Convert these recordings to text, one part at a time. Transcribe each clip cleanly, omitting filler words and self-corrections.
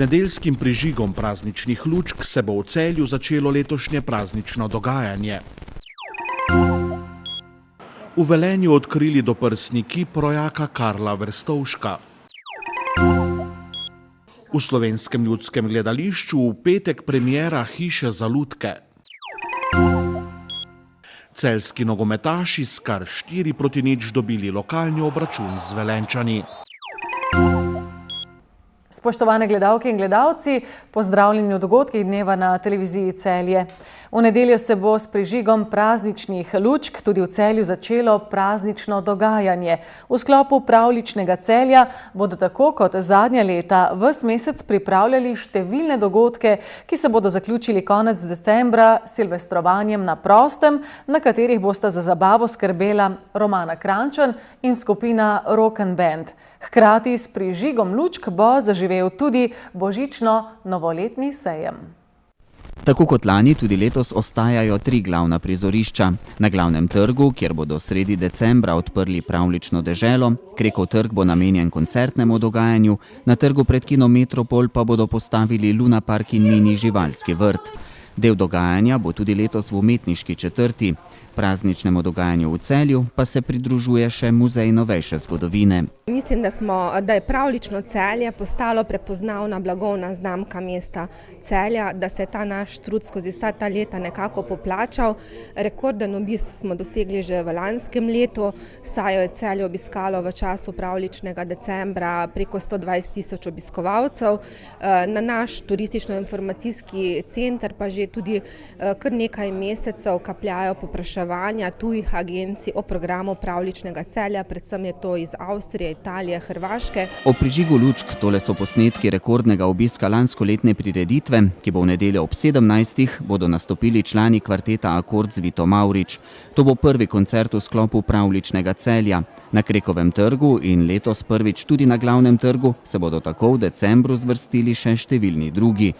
nedeljskim prižigom prazničnih lučk se bo v Celju začelo letošnje praznično dogajanje. V Velenju odkrili doprsni kip rojaka Karla Verstovška. V Slovenskem ljudskem gledališču v petek premiera Hiše za lutke. Celjski nogometaši s kar 4-0 dobili lokalni obračun z Velenjčani. Spoštovane gledalke in gledalci, pozdravljeni v dogodkih dneva na televiziji Celje. V nedeljo se bo s prižigom prazničnih lučk tudi v Celju začelo praznično dogajanje. V sklopu pravljičnega Celja bodo tako kot zadnja leta ves mesec pripravljali številne dogodke, ki se bodo zaključili konec decembra s silvestrovanjem na prostem, na katerih bosta za zabavo skrbela Romana Kranjčan in skupina Rock and Band. Hkrati s prižigom lučk bo zaživel tudi božično-novoletni sejem. Tako kot lani tudi letos ostajajo 3 glavna prizorišča. Na glavnem trgu, kjer bodo sredi decembra odprli pravljično deželo, Krekov trg bo namenjen koncertnemu dogajanju, na trgu pred Kino Metropol pa bodo postavili Luna Park in mini živalski vrt. Del dogajanja bo tudi letos v umetniški četrti. Prazničnemu dogajanju v Celju pa se pridružuje še Muzej novejše zgodovine. Mislim, da je pravljično Celje postalo prepoznavna blagovna znamka mesta Celja, da se je ta naš trud skozi vsa ta leta nekako poplačal. Rekorden obisk smo dosegli že v lanskem letu, saj jo je Celje obiskalo v času pravljičnega decembra preko 120.000 obiskovalcev. Na naš turistično-informacijski center pa že tudi kar nekaj mesecev kapljajo povpraševanja tujih agencij o programu pravljičnega Celja, predvsem je to iz Avstrije, Italije, Hrvaške. O prižigu lučk tole so posnetki rekordnega obiska lanskoletne prireditve, ki bo v nedeljo ob 17. bodo nastopili člani kvarteta Akord z Vito Mavrič. To bo prvi koncert v sklopu pravljičnega Celja. Na Krekovem trgu in letos prvič tudi na glavnem trgu se bodo tako v decembru zvrstili še številni drugi.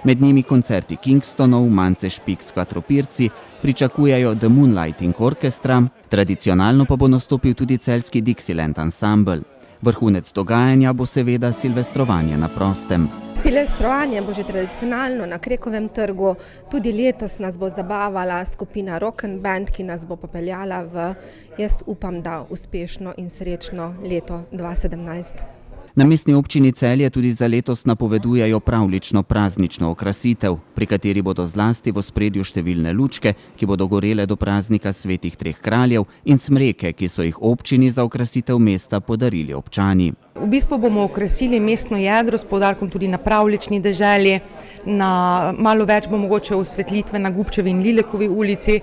Med njimi koncerti Kingstonov, Mance Špik s Kvatropirci, pričakujejo The Moonlighting Orchestra, tradicionalno pa bo nastopil tudi celjski Dixieland Ensemble. Vrhunec dogajanja bo seveda silvestrovanje na prostem. Silvestrovanje bo že tradicionalno na Krekovem trgu, tudi letos nas bo zabavala skupina Rock and Band, ki nas bo popeljala v, jaz upam, da uspešno in srečno leto 2017. Na mestni občini Celje tudi za letos napovedujejo pravljično praznično okrasitev, pri kateri bodo zlasti v ospredju številne lučke, ki bodo gorele do praznika Svetih treh kraljev, in smreke, ki so jih občini za okrasitev mesta podarili občani. V bistvu bomo okrasili mestno jedro s poudarkom tudi na pravljični deželi, na malo več bo mogoče osvetlitve na Gubčevi in Lilekovi ulici.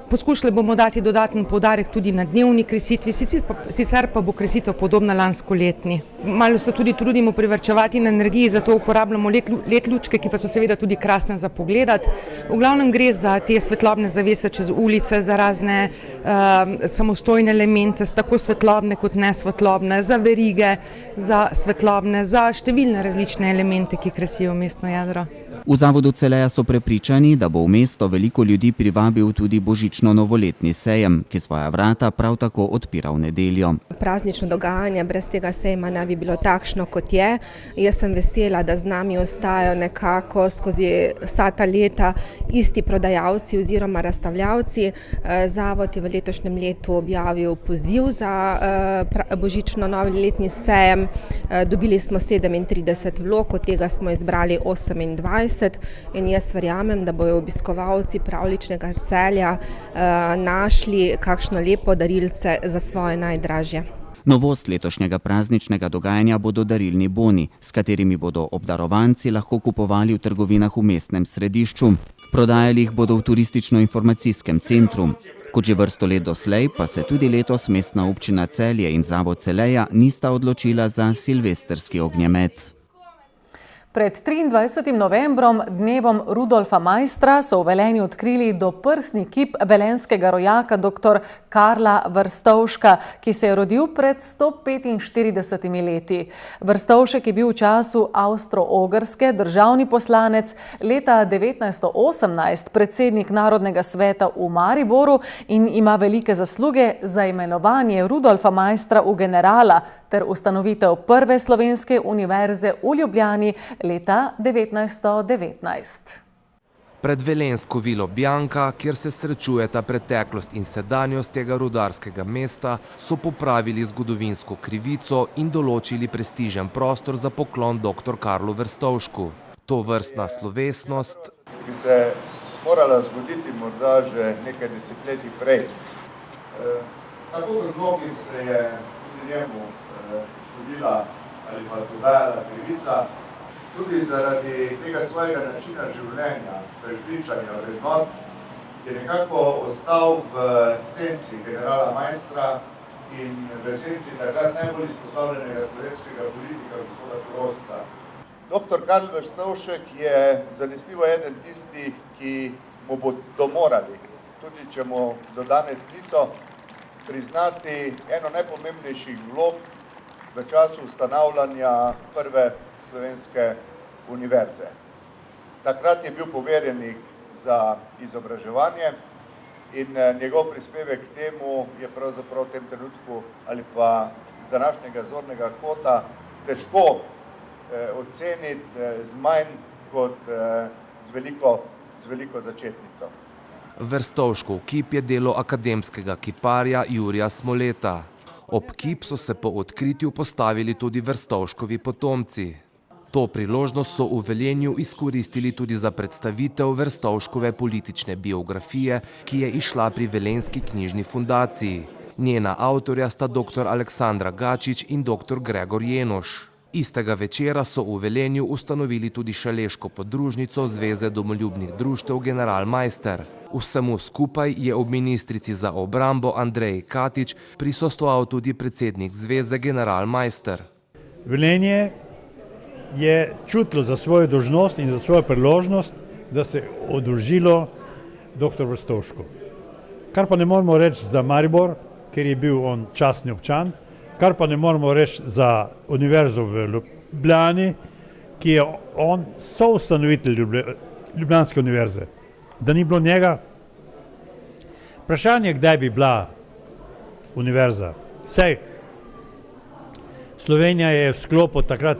Poskušali bomo dati dodaten poudarek tudi na dnevni kresitvi, sicer pa bo kresitev podobna lanskoletni. Malo se tudi trudimo privarčevati na energiji, zato uporabljamo LED lučke, ki pa so seveda tudi krasne za pogledati. V glavnem gre za te svetlobne zavese čez ulice, za razne samostojne elemente, tako svetlobne kot nesvetlobne, za verige, za svetlobne, za številne različne elemente, ki krasijo mestno jedro. V zavodu Celeja so prepričani, da bo v mesto veliko ljudi privabil tudi božično-novoletni sejem, ki svoja vrata prav tako odpira v nedeljo. Praznično dogajanje brez tega sejma ne bi bilo takšno, kot je. Jaz sem vesela, da z nami ostajajo nekako skozi vsa ta leta isti prodajalci oziroma razstavljavci. Zavod je v letošnjem letu objavil poziv za božično-novoletni sejem. Dobili smo 37 vlog, od tega smo izbrali 28. In jaz verjamem, da bojo obiskovalci pravljičnega Celja našli kakšno lepo darilce za svoje najdražje. Novost letošnjega prazničnega dogajanja bodo darilni boni, s katerimi bodo obdarovanci lahko kupovali v trgovinah v mestnem središču. Prodajali jih bodo v turistično-informacijskem centru. Kot že vrsto let doslej, pa se tudi letos mestna občina Celje in zavod Celeja nista odločila za silvestrski ognjemet. Pred 23. novembrom, dnevom Rudolfa Maistra, so v Velenju odkrili doprsni kip velenjskega rojaka dr. Karla Vrstovška, ki se je rodil pred 145 leti. Vrstovšek je bil v času Avstro-Ogrske državni poslanec, leta 1918 predsednik Narodnega sveta v Mariboru in ima velike zasluge za imenovanje Rudolfa Maistra v generala ter ustanovitev prve slovenske univerze v Ljubljani leta 1919. Pred velenjsko vilo Bianca, kjer se srečujeta preteklost in sedanjost tega rudarskega mesta, so popravili zgodovinsko krivico in določili prestižen prostor za poklon dr. Karlu Vrstovšku. To vrstna slovesnost bi se morala zgoditi morda že nekaj desetletij prej. Tako kot mnogim se je tudi njemu zgodila ali pa dogajala krivica, tudi zaradi tega svojega načina življenja, prepričanja vrednot, je nekako ostal v senci generala Maistra in v senci takrat najbolj izpostavljenega slovenskega politika gospoda Korošca. Dr. Karl Vrstovšek je zanesljivo eden tistih, ki mu bodo morali, tudi če mu do danes niso, priznati eno najpomembnejših vlog v času ustanavljanja prve slovenske univerze. Takrat je bil poverjenik za izobraževanje in njegov prispevek k temu je pravzaprav v tem trenutku ali pa z današnjega zornega kota težko oceniti z manj kot z veliko začetnico. Vrstovškov kip je delo akademskega kiparja Jurija Smoleta. Ob kip so se po odkritju postavili tudi Vrstovškovi potomci. To priložnost so v Velenju izkoristili tudi za predstavitev Vrstovškove politične biografije, ki je izšla pri Velenjski knjižni fundaciji. Njena avtorja sta dr. Aleksandra Gačič in dr. Gregor Jenoš. Istega večera so v Velenju ustanovili tudi šaleško podružnico Zveze domoljubnih društev General Maister. Vsemu skupaj je ob ministrici za obrambo Andreji Katič prisostoval tudi predsednik Zveze General Maister. Velenje je čutilo za svojo dolžnost in za svojo priložnost, da se je oddolžilo dr. Vrstovšku. Kar pa ne moremo reči za Maribor, ker je bil on častni občan, kar pa ne moremo reči za univerzo v Ljubljani, ki je on soustanovitelj Ljubljanske univerze. Da ni bilo njega, vprašanje, kdaj bi bila univerza. Sej, Slovenija je v sklopu takrat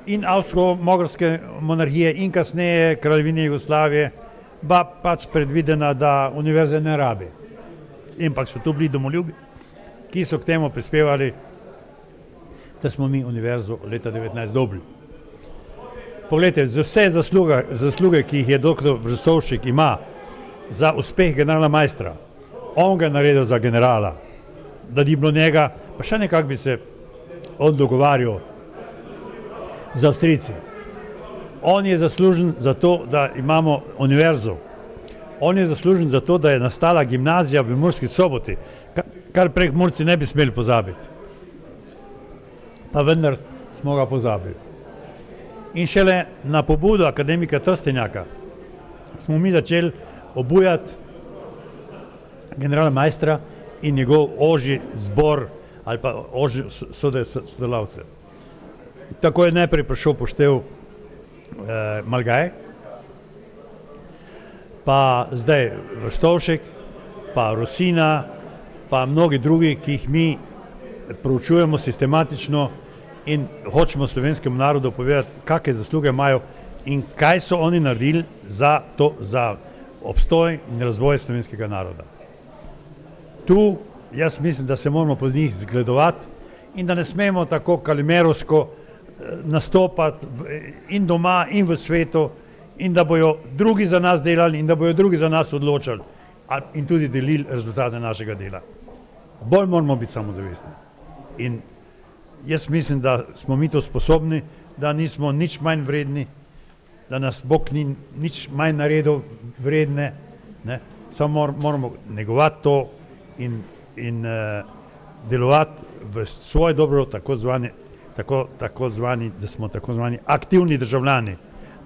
in Avstro-Ogrske monarhije in kasneje Kraljevine Jugoslavije pač predvidena, da univerze ne rabi. Ampak so tu bili domoljubi, ki so k temu prispevali, da smo mi univerzo leta 19 dobili. Poglejte, za vse zasluge, ki jih je dr. Vrstovšek ima za uspeh generala Maistra, on ga je naredil za generala, da ni bilo njega, pa še nekako bi se on dogovarjal z Avstrijci. On je zaslužen za to, da imamo univerzo. On je zaslužen za to, da je nastala gimnazija v Murski Soboti, kar Prekmurci ne bi smeli pozabiti. Pa vendar smo ga pozabili. In šele na pobudo akademika Trstenjaka smo mi začeli obujati generala Maistra in njegov ožji zbor ali pa ožji sodelavce. Tako je najprej prišel poštev Malgaj, pa zdaj Vrstovšek, pa Rosina, pa mnogi drugi, ki jih mi proučujemo sistematično in hočemo slovenskemu narodu povedati, kakšne zasluge imajo in kaj so oni naredili za obstoj in razvoj slovenskega naroda. Tu jaz mislim, da se moramo po njih zgledovati in da ne smemo tako kalimerovsko nastopati in doma in v svetu in da bojo drugi za nas delali in da bojo drugi za nas odločali in tudi delili rezultate našega dela. Bolj moramo biti samozavestni. In jaz mislim, da smo mi to sposobni, da nismo nič manj vredni, da nas Bog ni nič manj naredil vredne, ne? Samo moramo negovati to in delovati v svoje dobro, tako da smo tako zvani aktivni državljani.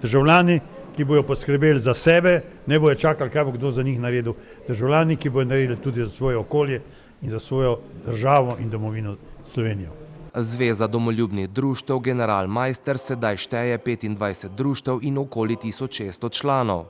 Državljani, ki bojo poskrbeli za sebe, ne bojo čakali, kaj bo kdo za njih naredil. Državljani, ki bojo naredili tudi za svoje okolje in za svojo državo in domovino Slovenijo. Zveza domoljubnih društev General Meister sedaj šteje 25 društev in okoli 1600 članov.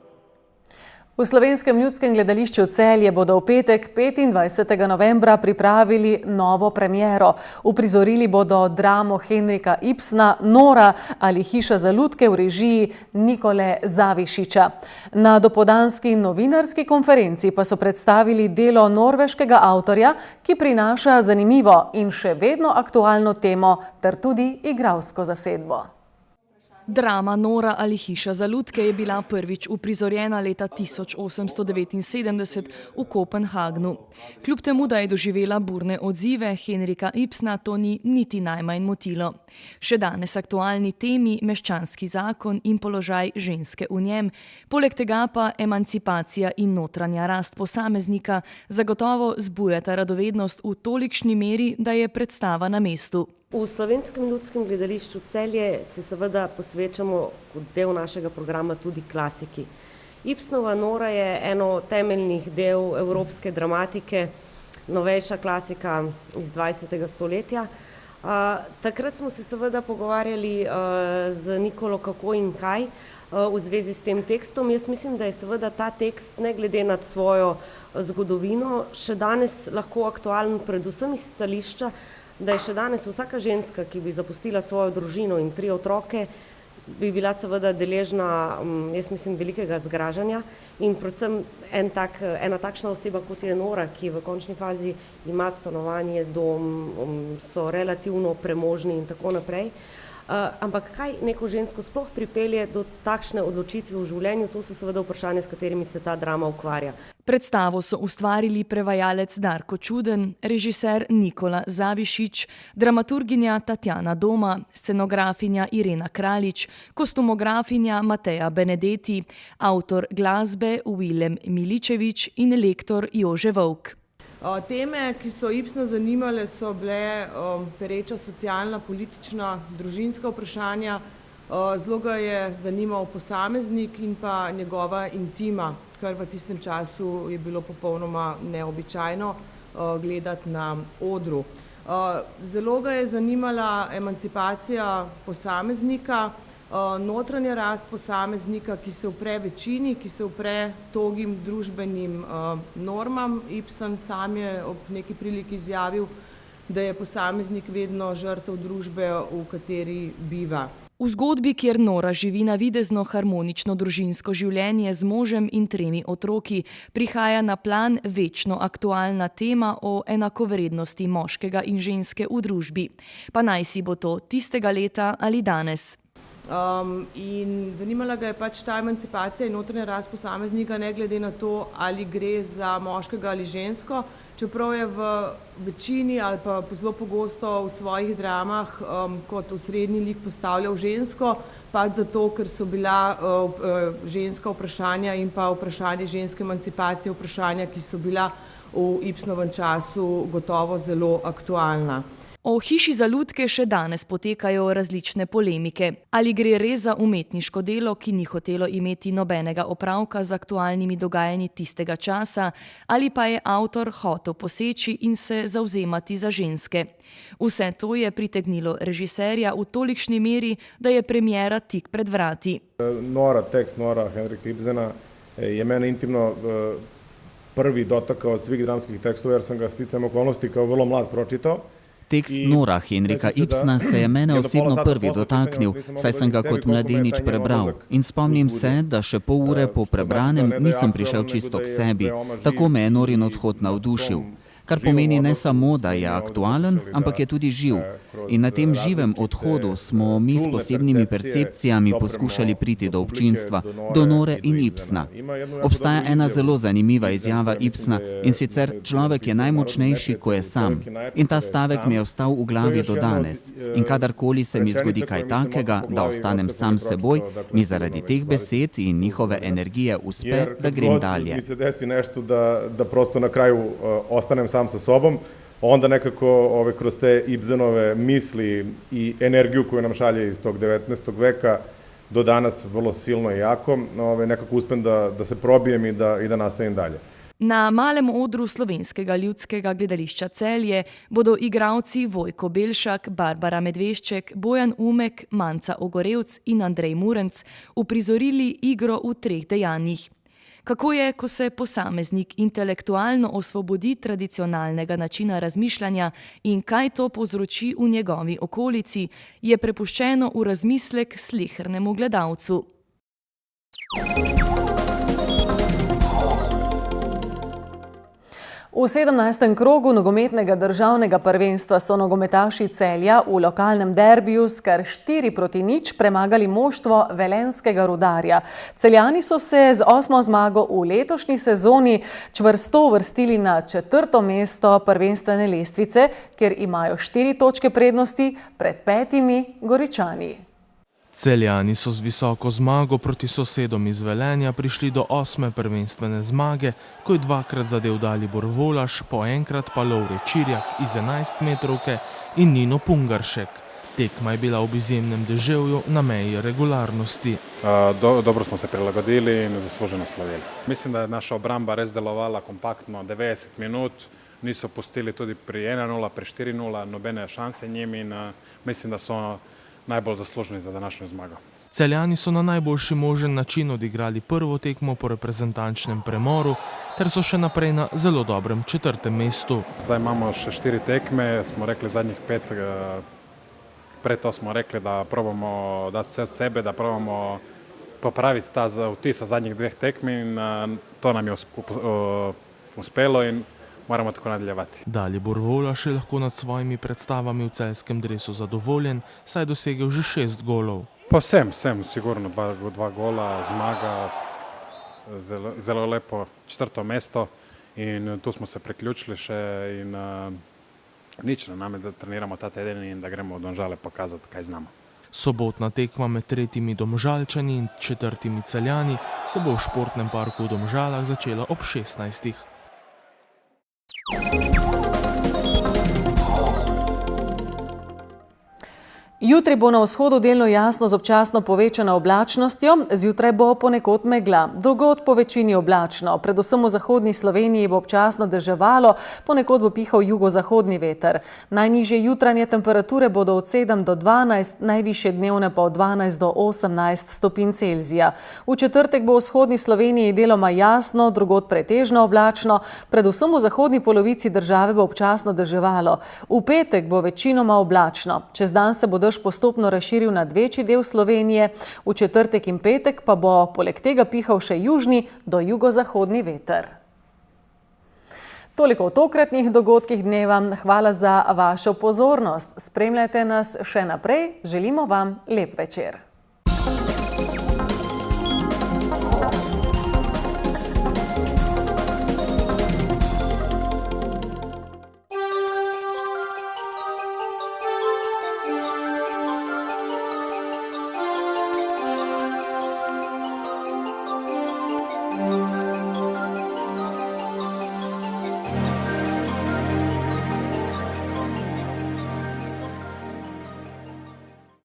V Slovenskem ljudskem gledališču Celje bodo v petek 25. novembra pripravili novo premiero. Uprizorili bodo dramo Henrika Ibsena Nora ali Hiša za lutke v režiji Nikole Zavišića. Na dopoldanski novinarski konferenci pa so predstavili delo norveškega avtorja, ki prinaša zanimivo in še vedno aktualno temo ter tudi igralsko zasedbo. Drama Nora ali Hiša za lutke je bila prvič uprizorjena leta 1879 v Kopenhagnu. Kljub temu, da je doživela burne odzive, Henrika Ibsena to ni niti najmanj motilo. Še danes aktualni temi, meščanski zakon in položaj ženske v njem, poleg tega pa emancipacija in notranja rast posameznika zagotovo zbujata radovednost v tolikšni meri, da je predstava na mestu. V Slovenskem ljudskem gledališču Celje se seveda posvečamo kot del našega programa tudi klasiki. Ibsenova Nora je eno temeljnih del evropske dramatike, novejša klasika iz 20. stoletja. Takrat smo se seveda pogovarjali z Nikolo kako in kaj v zvezi s tem tekstom. Jaz mislim, da je seveda ta tekst, ne glede na svojo zgodovino, še danes lahko aktualen predvsem iz stališča, da je še danes vsaka ženska, ki bi zapustila svojo družino in 3 otroke, bi bila seveda deležna, jaz mislim, velikega zgražanja in predvsem ena takšna oseba, kot je Nora, ki v končni fazi ima stanovanje, dom, so relativno premožni in tako naprej. Ampak kaj neko žensko sploh pripelje do takšne odločitve v življenju, to so seveda vprašanja, s katerimi se ta drama ukvarja. Predstavo so ustvarili prevajalec Darko Čuden, režiser Nikola Zavišić, dramaturginja Tatjana Doma, scenografinja Irena Kraljič, kostumografinja Mateja Benedetti, avtor glasbe Willem Miličević in lektor Jože Vovk. Teme, ki so Ibsena zanimale, so bile pereča socialna, politična, družinska vprašanja. Zelo ga je zanimal posameznik in pa njegova intima, kar v tistem času je bilo popolnoma neobičajno gledati na odru. Zelo ga je zanimala emancipacija posameznika, notranja rast posameznika, ki se upre večini, ki se upre togim družbenim normam. Ibsen sam je ob neki priliki izjavil, da je posameznik vedno žrtev družbe, v kateri biva. V zgodbi, kjer Nora živi navidezno harmonično družinsko življenje z možem in 3 otroki, prihaja na plan večno aktualna tema o enakovrednosti moškega in ženske v družbi. Pa naj si bo to tistega leta ali danes. In zanimala ga je pač ta emancipacija in notranja rast posameznika, ne glede na to, ali gre za moškega ali žensko, čeprav je v večini ali pa zelo pogosto v svojih dramah kot osrednji lik postavljal žensko, pač zato, ker so bila ženska vprašanja in pa vprašanje ženske emancipacije vprašanja, ki so bila v Ibsenovem času gotovo zelo aktualna. O Hiši za lutke še danes potekajo različne polemike. Ali gre res za umetniško delo, ki ni hotelo imeti nobenega opravka z aktualnimi dogajanji tistega časa, ali pa je avtor hotel poseči in se zavzemati za ženske. Vse to je pritegnilo režiserja v tolikšni meri, da je premiera tik pred vrati. Nora, tekst Nora Henrika Ibsena je mene intimno prvi dotakao od svih dramskih tekstov, jer sam ga sticajem okolnosti kao vrlo mlad pročitao. Tekst Nora Henrika Ibsena se je mene osebno prvi dotaknil, saj sem ga kot mladenič prebral. In spomnim se, da še pol ure po prebranem nisem prišel čisto k sebi. Tako me je Norin odhod navdušil. Kar pomeni ne samo, da je aktualen, ampak je tudi živ. In na tem živem odhodu smo mi s posebnimi percepcijami poskušali priti do občinstva, do Nore in Ibsena. Obstaja ena zelo zanimiva izjava Ibsena, in sicer človek je najmočnejši, ko je sam. In ta stavek mi je ostal v glavi do danes. In kadarkoli se mi zgodi kaj takega, da ostanem sam s seboj, mi zaradi teh besed in njihove energije uspe, da grem dalje. Mi se desi nešto da prosto na kraju ostanem sam sa sobom, onda nekako kroz te Ibsenove misli i energiju koju nam šalje iz tog 19. veka do danas vrlo silno i jako, nekako uspem da se probijem i da nastavim dalje. Na malem odru Slovenskega ljudskega gledališča Celje bodo igralci Vojko Belšak, Barbara Medvešček, Bojan Umek, Manca Ogorevc in Andrej Murenc uprizorili igro v 3 dejanjih. Kako je, ko se posameznik intelektualno osvobodi tradicionalnega načina razmišljanja in kaj to povzroči v njegovi okolici, je prepuščeno v razmislek slehernemu gledalcu. V 17. krogu nogometnega državnega prvenstva so nogometaši Celja v lokalnem derbiju s kar 4-0 premagali moštvo velenjskega Rudarja. Celjani so se z 8. zmago v letošnji sezoni čvrsto uvrstili na 4. mesto prvenstvene lestvice, kjer imajo 4 točke prednosti pred 5 Goričani. Celjani so z visoko zmago proti sosedom iz Velenja prišli do 8. prvenstvene zmage, ko je 2-krat zadel Dalibor Volaš, po enkrat pa Lovre Čirjak iz 11-metrovke in Nino Pungaršek. Tekma je bila ob izjemnem deževju na meji regularnosti. Dobro smo se prilagodili in zasluženo slavili. Mislim, da je naša obramba res delovala kompaktno 90 minut. Niso pustili tudi pri 1-0, pri 4-0, nobene šanse njim in mislim, da so najbolj zaslužni za današnjo zmago. Celjani so na najboljši možen način odigrali prvo tekmo po reprezentančnem premoru, ter so še naprej na zelo dobrem 4. mestu. Zdaj imamo še 4 tekme, smo rekli zadnjih 5, pred to smo rekli, da probamo dati vse od sebe, da probamo popraviti ta vtis od zadnjih 2 tekmi in to nam je uspelo in moramo tako nadaljevati. Dalibor Volaš je lahko nad svojimi predstavami v celjskem dresu zadovoljen, saj je dosegel že 6 golov. Pa sem sigurno 2 gola, zmaga, zelo lepo 4. mesto in tu smo se priključili še in nič na nami, da treniramo ta teden in da gremo v Domžale pokazati, kaj znamo. Sobotna tekma med 3. Domžalčani in 4. Celjani se bo v športnem parku v Domžalah začela ob 16. Jutri bo na vzhodu delno jasno z občasno povečano oblačnostjo, zjutraj bo ponekod megla. Drugod po večini oblačno, predvsem v zahodni Sloveniji bo občasno deževalo, ponekod bo pihal jugozahodni veter. Najnižje jutranje temperature bodo od 7 do 12, najvišje dnevne pa od 12 do 18 stopinj Celzija. V četrtek bo v vzhodni Sloveniji deloma jasno, drugod pretežno oblačno, predvsem v zahodni polovici države bo občasno deževalo. V petek bo večinoma oblačno. Čez dan se bo dež postopno razširil nad večji del Slovenije, v četrtek in petek pa bo poleg tega pihal še južni do jugozahodni veter. Toliko o tokratnih dogodkih dneva. Hvala za vašo pozornost. Spremljajte nas še naprej. Želimo vam lep večer.